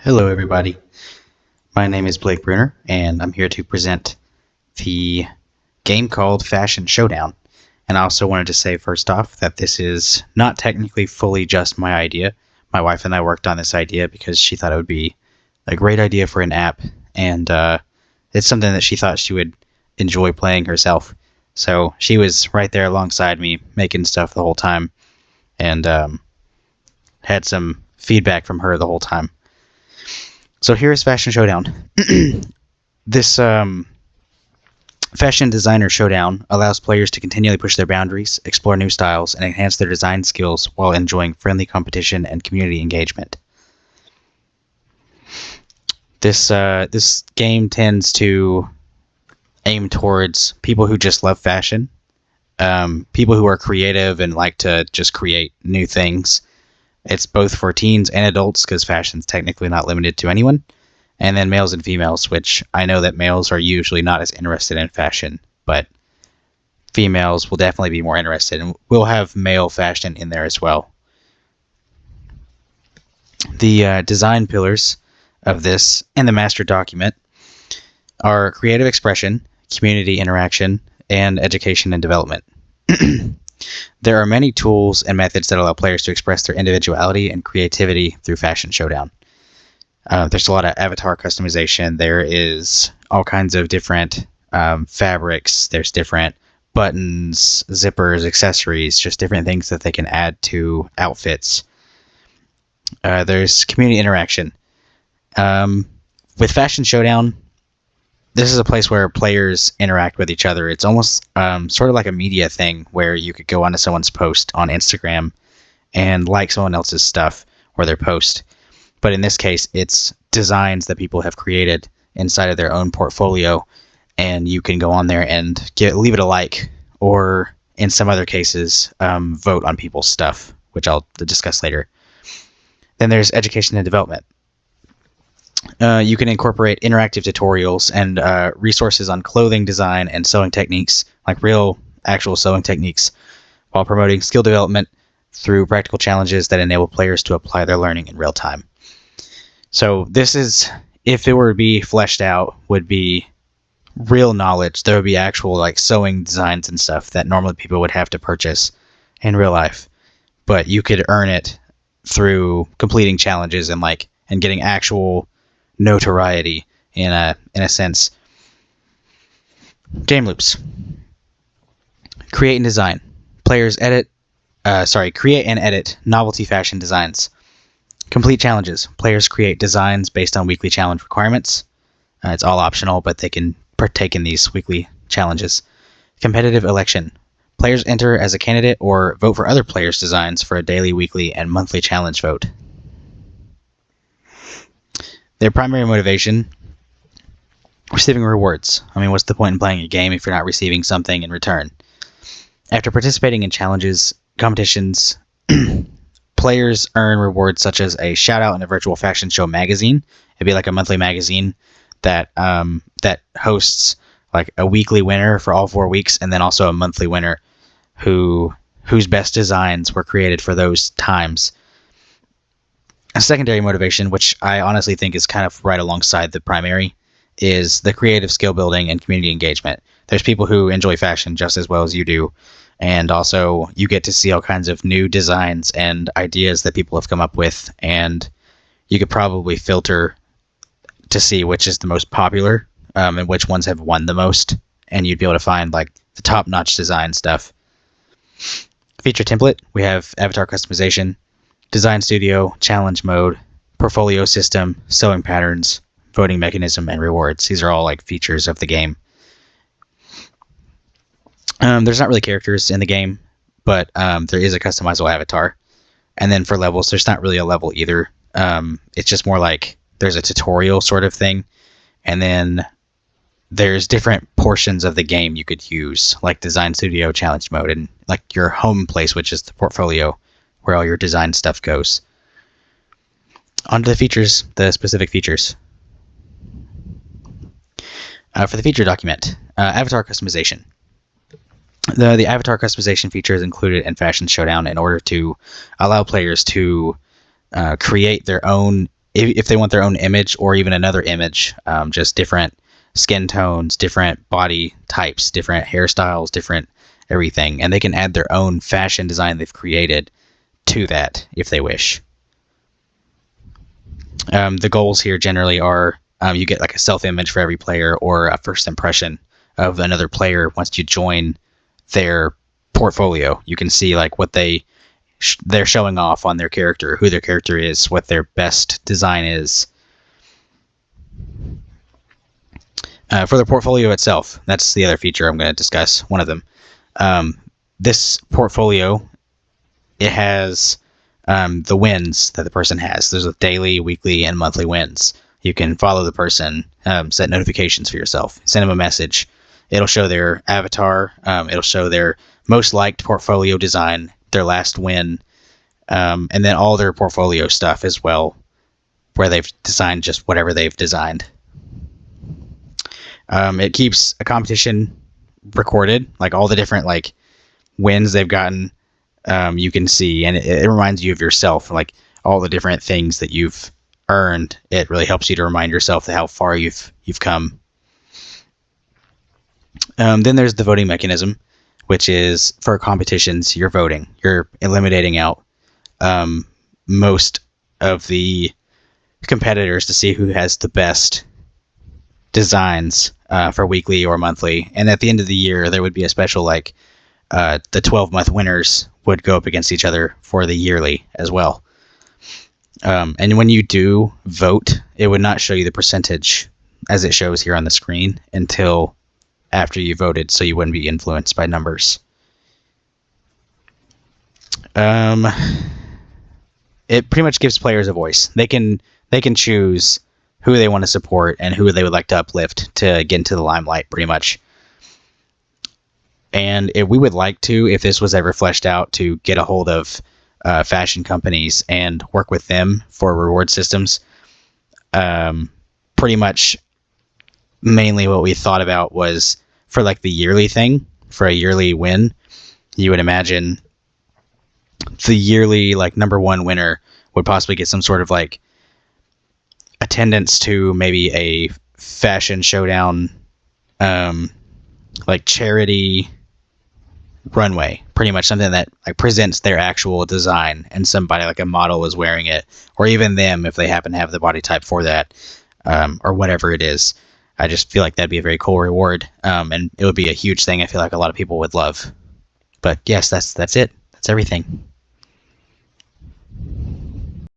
Hello, everybody. My name is Blake Bruner, and I'm here to present the game called Fashion Showdown. And I also wanted to say first off that this is not technically fully just my idea. My wife and I worked on this idea because she thought it would be a great idea for an app, and it's something that she thought she would enjoy playing herself. So she was right there alongside me, making stuff the whole time, and had some feedback from her the whole time. So here's Fashion Showdown. This Fashion Designer Showdown allows players to continually push their boundaries, explore new styles, and enhance their design skills while enjoying friendly competition and community engagement. This game tends to aim towards people who just love fashion, people who are creative and like to just create new things. It's both for teens and adults because fashion's technically not limited to anyone. And then males and females, which I know that males are usually not as interested in fashion, but females will definitely be more interested. And we'll have male fashion in there as well. The design pillars of this and the master document are creative expression, community interaction, and education and development. There are many tools and methods that allow players to express their individuality and creativity through Fashion Showdown. There's a lot of avatar customization. There is all kinds of different fabrics. There's different buttons, zippers, accessories, just different things that they can add to outfits. There's community interaction. With Fashion Showdown, this is a place where players interact with each other. It's almost sort of like a media thing where you could go onto someone's post on Instagram and like someone else's stuff or their post. But in this case, it's designs that people have created inside of their own portfolio, and you can go on there and leave it a like, or in some other cases, vote on people's stuff, which I'll discuss later. Then there's education and development. You can incorporate interactive tutorials and resources on clothing design and sewing techniques, like real, actual sewing techniques, while promoting skill development through practical challenges that enable players to apply their learning in real time. So this is, if it were to be fleshed out, would be real knowledge. There would be actual like sewing designs and stuff that normally people would have to purchase in real life, but you could earn it through completing challenges and getting actual notoriety in a sense. Game loops. Create and design. Players create and edit novelty fashion designs. Complete challenges. Players create designs based on weekly challenge requirements. It's all optional, but they can partake in these weekly challenges. Competitive election. Players enter as a candidate or vote for other players' designs for a daily, weekly, and monthly challenge vote. Their primary motivation, receiving rewards. I mean, what's the point in playing a game if you're not receiving something in return? After participating in challenges, competitions, players earn rewards such as a shout-out in a virtual fashion show magazine. It'd be like a monthly magazine that hosts like a weekly winner for all 4 weeks, and then also a monthly winner whose best designs were created for those times. A secondary motivation, which I honestly think is kind of right alongside the primary, is the creative skill building and community engagement. There's people who enjoy fashion just as well as you do, and also you get to see all kinds of new designs and ideas that people have come up with, and you could probably filter to see which is the most popular and which ones have won the most, and you'd be able to find like the top-notch design stuff. Feature template, we have avatar customization, design studio, challenge mode, portfolio system, sewing patterns, voting mechanism, and rewards. These are all like features of the game. There's not really characters in the game, but there is a customizable avatar. And then for levels, there's not really a level either. It's just more like there's a tutorial sort of thing. And then there's different portions of the game you could use, like design studio, challenge mode, and like your home place, which is the portfolio, where all your design stuff goes. On to the features, the specific features. For the feature document, avatar customization. The avatar customization feature is included in Fashion Showdown in order to allow players to create their own if they want their own image or even another image, just different skin tones, different body types, different hairstyles, different everything, and they can add their own fashion design they've created to that if they wish. The goals here generally are you get like a self-image for every player or a first impression of another player once you join their portfolio. You can see like what they're showing off on their character, who their character is, what their best design is. For the portfolio itself, that's the other feature I'm going to discuss, one of them. This portfolio, it has the wins that the person has. There's a daily, weekly, and monthly wins. You can follow the person, set notifications for yourself, send them a message. It'll show their avatar. It'll show their most liked portfolio design, their last win, and then all their portfolio stuff as well, where they've designed just whatever they've designed. It keeps a competition recorded, like all the different like wins they've gotten. You can see, and it reminds you of yourself, like all the different things that you've earned. It really helps you to remind yourself how far you've come. Then there's the voting mechanism, which is for competitions. You're voting. You're eliminating out most of the competitors to see who has the best designs for weekly or monthly. And at the end of the year, there would be a special like the 12-month winners would go up against each other for the yearly as well. And when you do vote, it would not show you the percentage as it shows here on the screen until after you voted, so you wouldn't be influenced by numbers. It pretty much gives players a voice. They can choose who they want to support and who they would like to uplift to get into the limelight, pretty much. And we would like to, if this was ever fleshed out, to get a hold of fashion companies and work with them for reward systems. Pretty much mainly what we thought about was for like the yearly thing, for a yearly win, you would imagine the yearly like #1 winner would possibly get some sort of like attendance to maybe a fashion showdown, like charity runway, pretty much something that like presents their actual design and somebody like a model is wearing it, or even them if they happen to have the body type for that, or whatever it is. I just feel like that'd be a very cool reward, and it would be a huge thing I feel like a lot of people would love. But yes, that's it. That's everything.